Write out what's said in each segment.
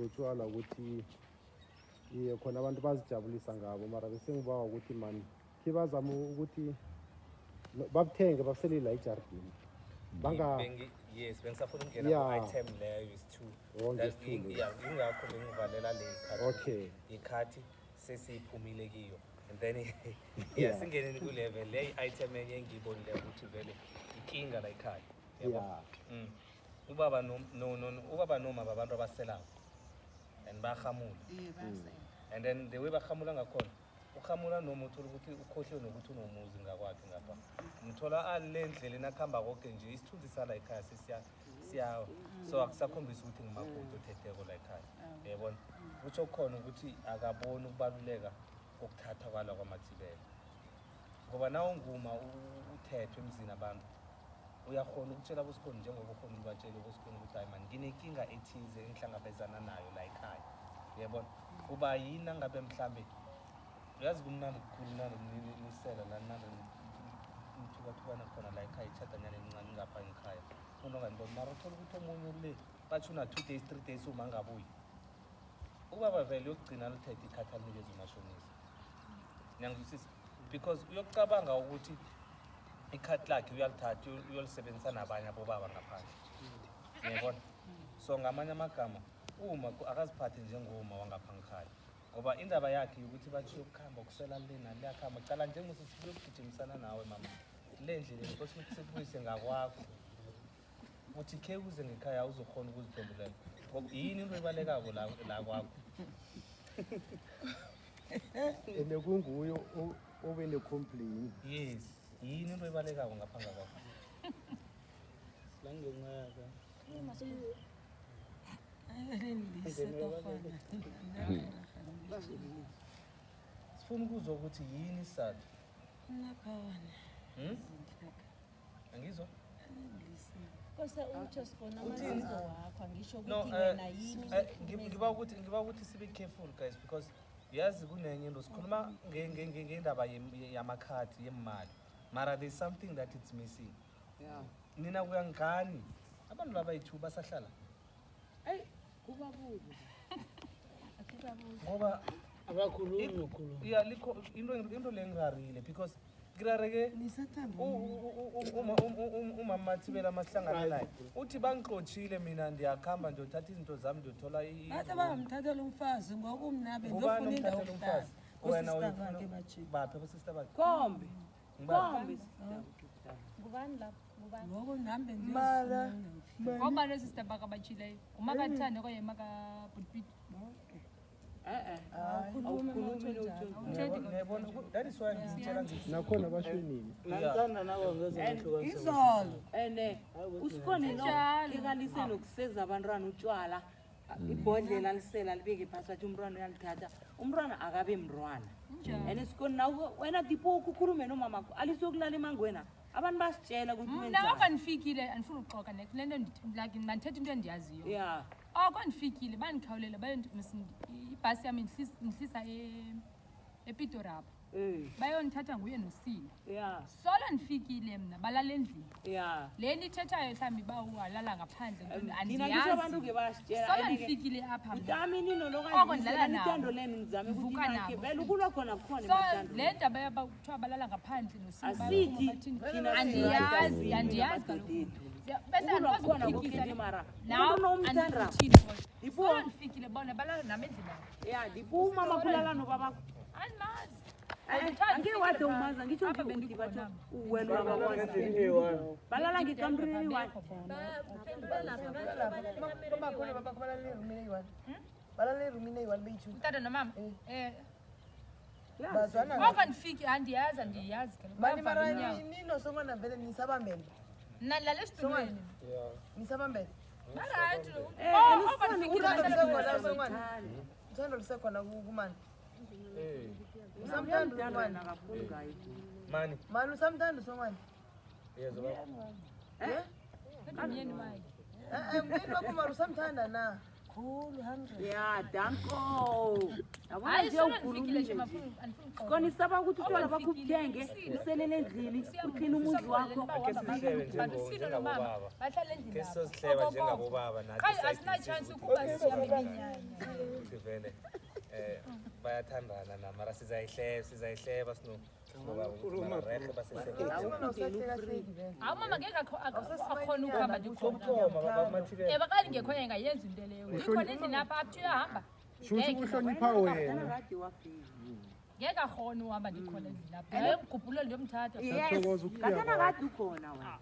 zotshwala ukuthi khona abantu bazijabulisa ngabo mara bese ngibawa ukuthi mani khibazama ukuthi babuthenge babuselele la ejardini yes bengisafuna ukungena ku-item leyo is-2 ingakho bengivalela le khathi okay ikhathi sesiyiphumile kiyo and then singeneni ku-level le i-item enye engiyibonile ukuthi vele inkinga la ekhaya ubaba noma babantu abaselayo and bahamula and then the way bahamula ngakhona ukhamula noma uthola ukuthi ukhohliwe nokuthi unomuzi ngakwakhe ngapha umthola ale ndleleni akuhamba konke nje isithunzi sala ekhaya siyawa so akusakhombisa ukuthi ngumakoti othetheko la ekhaya yabona kutsho khona ukuthi akaboni ukubaluleka kokuthatha kwala kwamathibela ngoba nawe unguma uthethwe emzini abantu uyakhona ukutshela bosikhona njengoba ukhona ubatshela bosikhona ukuthi hayi mani nginenkinga ethize engihlangabezana nayo la ekhaya yabona kuba yini angabe mhlambe uyazi kumnandi kukhulu nisela lana umthukathukana khona la ekhaya ichadanyana encane ngapha ekhaya unongani mara uthola ukuthi omunye le bathi una 2 days 3 days uma ngabuyi ubaba vele yokugcina lithethe ikhathi alinikeza umashonisa ngiyangizwisisa because uyokucabanga ukuthi ikhathi lakhe uyalithatha uyolisebenzisa nabanye abobaba ngaphandle ngiyabona so ngamanye amagama uma akaziphathe njengoma wangapha ngikhaya ngoba indaba yakhe ukuthi bathi yokuhamba kusela lena liyakhamba cala njengosi siyokugijimisana nawe mama le ndlela inkosi ukuthi sikubuyise ngakwakho uthi ke uze ngekhaya uzokhona ukuziphendulela yini into ebalekako la kwakho ene kunguye obe ne-complain yes yini into ebalekako ngaphanga kwakho silangencaka sifuna ukuzwa ukuthi yini isathu angizwa ngiba ukuthi sibe careful guys because yazi kunenye into sikhuluma ngendaba yamakhadi yemali mara there's something that it's missing nina kuyangani abantu laba yithu basahlala ngoba abakhulumi into lengarile because kirareke umama Thibela masihlangana naye uthi bangixotshile mina ndiyakhamba ndiyothatha izinto zami ndiyothola bathi bayamthathela umfazi ngokumnabe ndofuna indawo yokuhlala wena baphi abosister bakhe Kombe ngubani lapho ngubani ngoku nambe mala ngoba lo sister bakabachileyo umakathande kwaye makabhutbit that is why ngisitshela ngithi nakhona basho nini nantsanda nako ngeze izolo usikhona ikalise nokuseza abantwana utshwala ibhodlela alisela libeke phasi wathi umntwana uyalithatha umntwana akabe mntwana and sikhona nawe wena tipo ukukhulume nomamakho alisokulala emangwena abantu basitshela ukuthi mna wakanifikile andifuna ukuxoka next lento like mandithetha into endiyaziyo yeah kwandifikile bandikhawulela ibhasi yami ndihlisa epitorapho bayondithatha nguye nosini sola ndifikile mna balala endlini le nto ithethayo mhlawumbi uba ungalala ngaphandle andiyazisola ndifikile apha so le ndaba yakuthiwa balala ngaphandle nosini andiyazi bese andikwazi ukuphikisa nawo ndifikile bona balala nami endlini ndipuma makhulala nobaba andimazi angewade umaza ngitsho ukuthi bathi uwelo abakwazi balala ngikamreni wathi komakhona baba balala erumini eyi-1 balala erumini eyi-1 beyi-2 utata nomama bazwana ngoko ndifike andiyazi mani mara nino songwana vele nisabambele nalala esitulweni nisabambele alright uthando lusekhona kumani mani usamthanda usomani umyeni wakhe myeni wakho mara usamthanda na Cool, 100. ya danko yabona Hayi nje sona nifikile nje ukhuluma mafuni anifuni khona isaba ukuthi utshwala bakho ubuthenge uselele endlini uqhina umuzi wakho Ake sihlebe njengabobaba. bahlala endlini Ke sihleba njengabobaba nathi hayi asina chance ukuba siyaminyanya ukuthi vele bayathandana na mara sizayihleba sinorehe basesebenza hawu mama ngeke akhona ukuhamba nje baba mathile bakali ngekho yena ngayenza into leyo ikhona endlini apha athi uyahamba Shuthi uhlonipha wena. kade wafika ngeke akhona uhamba ndikhona endlini apha hayi mgubhulelo ndiyomthatha Siyathokoza ukufika katana kade ukhona wena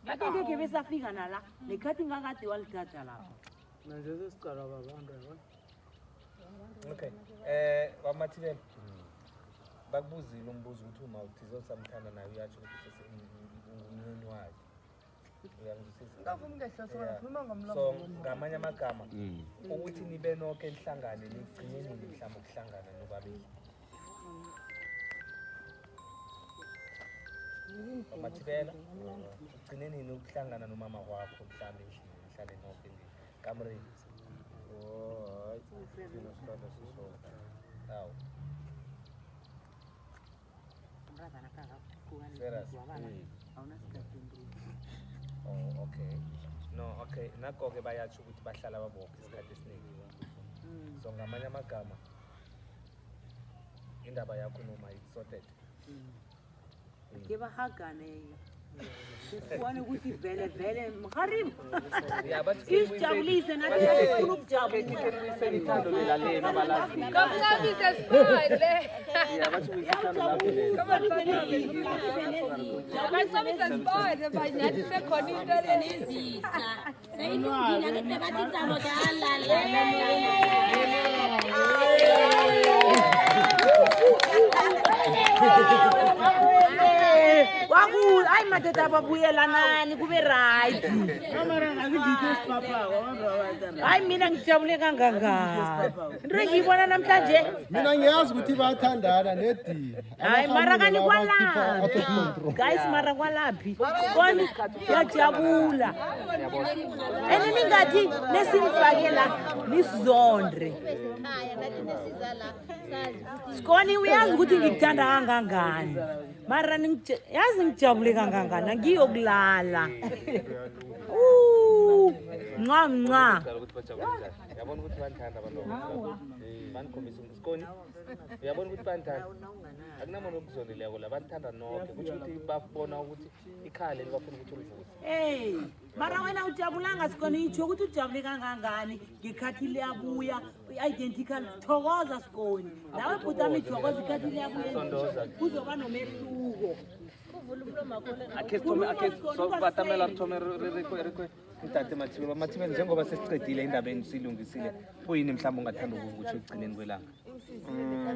kade ngeke besafika nala nekhathi ngakade walithatha lapha manje sesicala babantu yabona okay bamathile bakubuzile umbuzo ukuthi uma uthize usamthanda naye uyatsho ukuthi umnyeni wakhe uyangizwisisa Ngavumi ngehloso ngikhuluma ngomlomo. so ngamanye amagama ukuthi nibe nonke enhlangane nigcine nini mhlawumbe ukuhlangana nobabili amathibela ugcine nini ukuhlangana nomama wakho mhlawumbe endlini nihlale nonke kamreni hayi thina sihlala sisodwa. hawu umrazana kakakhukani Serious? awuna sikhathi oh okay no okay nako-ke bayatsho ukuthi bahlala babopha isikhathi esiningi so ngamanye amagama indaba yakho noma it's sorted ke bahagane sibone ukuthi vele vele mharim isijabulise nathi sifuna ukujabulisa ithando lela lenu abalazile kamncabise sibale kamncabise sibale banyathi sekhona into lenizisa Seyilungile ke bathi tsalo waku hayi madoda ababuyelanani kube right amara ngazigithe sipapako abantu abathandana hayi mina ngijabule kangangani into engiyibona namhlanje Mina ngiyazi ukuthi bayathandana nedini. hayi mara kani kwalaphi guys mara kwalaphi koni yajabula ene ningathi nesimfakela nisizondre sikoni uyazi ukuthi ngikuthanda kangangani mara yazi ngijabule kangangani angiyokulala nca ukuthi bajabule njani uyabona ukuthi banithanda abantu banikhombisa sikoni uyabona ukuthi banithanda akunamuntu okuzolileko la banithanda nonke kutho ukuthi babona ukuthi ikhale libafuna ukuthi ulivuze mara wena ujabulanga sikoni itsho ukuthi ujabule kangangani ngekhathi liyabuya i-identical thokoza sikoni nawe bhutami ithokoza ikhathi liyabuya kuzoba nomehluko batamela rithome mtate mathibela njengoba sesicedile indabeni siyilungisile kuyini mhlawumbe ungathanda ukukutsho ekugcineni kwelanga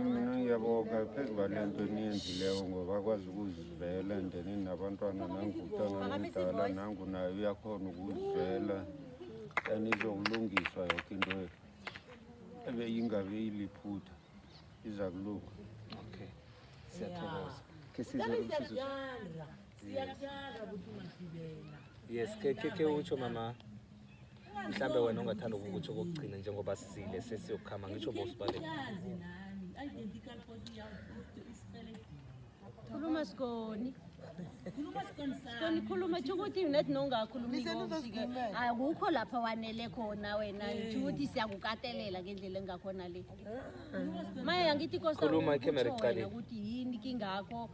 Mina ngiyabonga phezu kwalento eniyenzileko ngoba akwazi ukuzivela ndeni nabantwana nangutana ngidala nangu naye uyakhona ukuzivela and izokulungiswa yoke into ebeyingabe iliphutha iza kulunga. okay siyathokoza ke yes ke utsho mama mhlambe wena ungathanda ukukutsho kokugcina njengoba sisile sesiyokukhama ngitsho bosibale khuluma sikoni sikoni khuluma tsho ukuthi nethi nongakhulumi konke akukho lapha wanele khona wena tsho ukuthi siyakukatelela ngendlela engakhona le maya angithi khuluma ikhamera iqalile ukuthi yini kingakho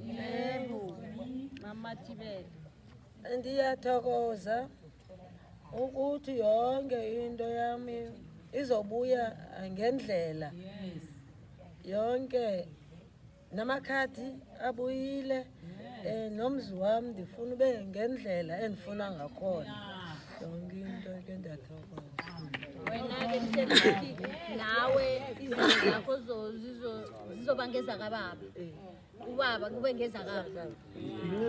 yebo mama Thibela ndiyathokoza ukuthi yonke into yami izobuya ngendlela yonke namakhadi abuyile nomzi wami ndifuna ube ngendlela endifuna ngakhona yonke into ke ndiyathokoza wena-ke mthembithi nawe izinto zakho zizoba ngezakababa ubaba kube ngezakaba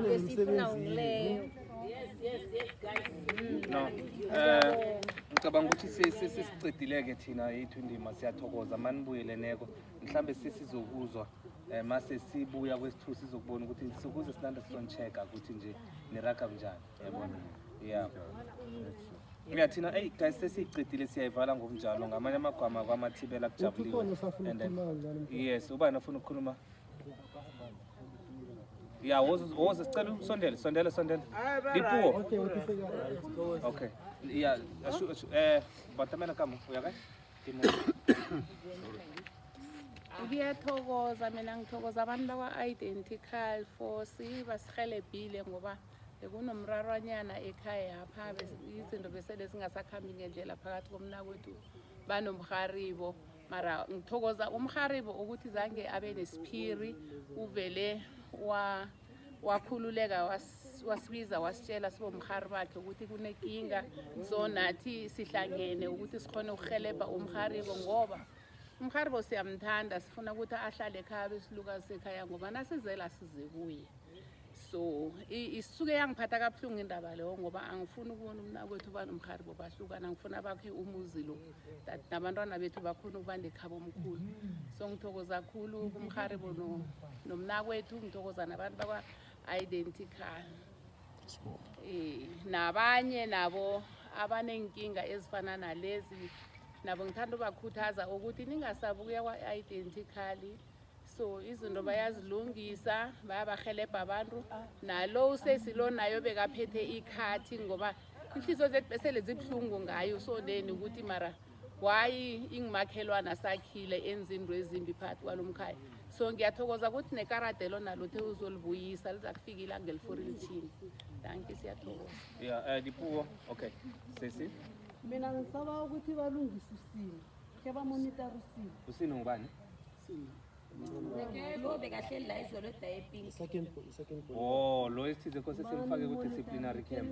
besifuna uleyo no ngicabanga ukuthi sesicedile-ke thina yethu indima siyathokoza manibuyele neko mhlambe sesizokuzwa mase sibuya kwesithu sizokubona ukuthi sikuze sinanda sizon-check-a ukuthi nje niraga njani yabona yeah Ngiyathina hey guys sesiqedile siyayivala ngokunjalo ngamanye amagwama kwamathibela kujabuliwe. Ukhona usafuna And then ukukhuluma ngani? yes, ubani ufuna ukukhuluma? Yeah, woza sicela sondela. Dipuo. Okay, what is it? Okay. Yeah, batamela kamo uyakahle? Ngiyathokoza mina ngithokoza abantu bakwa-Identical Force basihelebhile ngoba bekunomrarwanyana ekhaya yapha izinto besele zingasakhambi ngendlela phakathi komnakwethu banomharibo mara ngithokoza umharibo ukuthi zange abe nesiphiri uvele wakhululeka wasibiza wasitshela sibomhari bakhe ukuthi kunenkinga so nathi sihlangene ukuthi sikhone ukuhelebha umharibo ngoba umharibo siyamthanda sifuna ukuthi ahlale ekhaya besilukazi sekhaya ngoba nasizela size kuye so isuke yangiphatha kabuhlungu indaba leyo ngoba angifuni ukubona umnakwethu banomharibo bahlukana ngifuna bakhe umuzi lo nabantwana bethu bakhona ukuba nekhabo omkhulu so ngithokoza kakhulu kumharibo nomnakwethu ngithokoza nabantu bakwa-Identical nabanye nabo abanenkinga ezifana nalezi nabo ngithanda ubakhuthaza ukuthi ningasabi ukuya kwa-Identical so izinto bayazilungisa bayabahelebha abantu nalo usesilo nayo bekaphethe ikhathi ngoba inhliziyo zethu besele zibuhlungu ngayo so then ukuthi mara why ingimakhelwana sakhile enza into ezimbi phakathi kwalomkhaya so ngiyathokoza ukuthi nekaradelo nalo the uzolibuyisa liza kufika ilanga eliforilithini danke siyathokoza Yeah, Dipuo. Okay. Sesi. mina ngisaba ukuthi balungise usimo ke bamonitor usimo Usini ngubani? lo bekahleli la izolo edayepini Second point. Oh, lo esithize kose simfake ku disciplinary camp.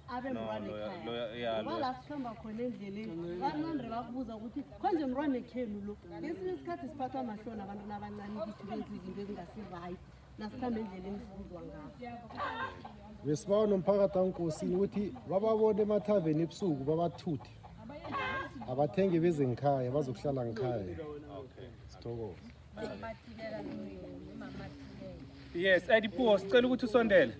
abe mntwana ekhaya Yeah, ngoba la sihamba khona endleleni banande bakubuza ukuthi konje mntwana ekhenu lo ngesinye isikhathi siphathwa mahloni abantwana abancane ukuthi benze izinto ezingasi-right nasikhambe endleleni sibuzwa ngabo Besibawa nomphakathi waNkosini ukuthi bababone emathaveni ebusuku babathuthe. Abathenge beze ngikhaya bazokuhlala ngikhaya. Sithokoze. Yes, Dipuo, sicela ukuthi usondele.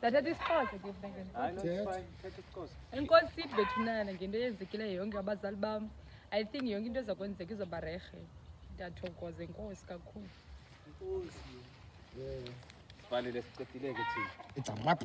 Thatha isikhozo ke mntangeni. Hayi, no, it's fine. Take it course. Enkosi bethunana ngento eyenzekileyo yonke abazali bam. I think yonke into ezakwenzeka izoba rehe. Ndiyathokoza enkosi kakhulu. Sivalile siqedile ke thina. It's a map.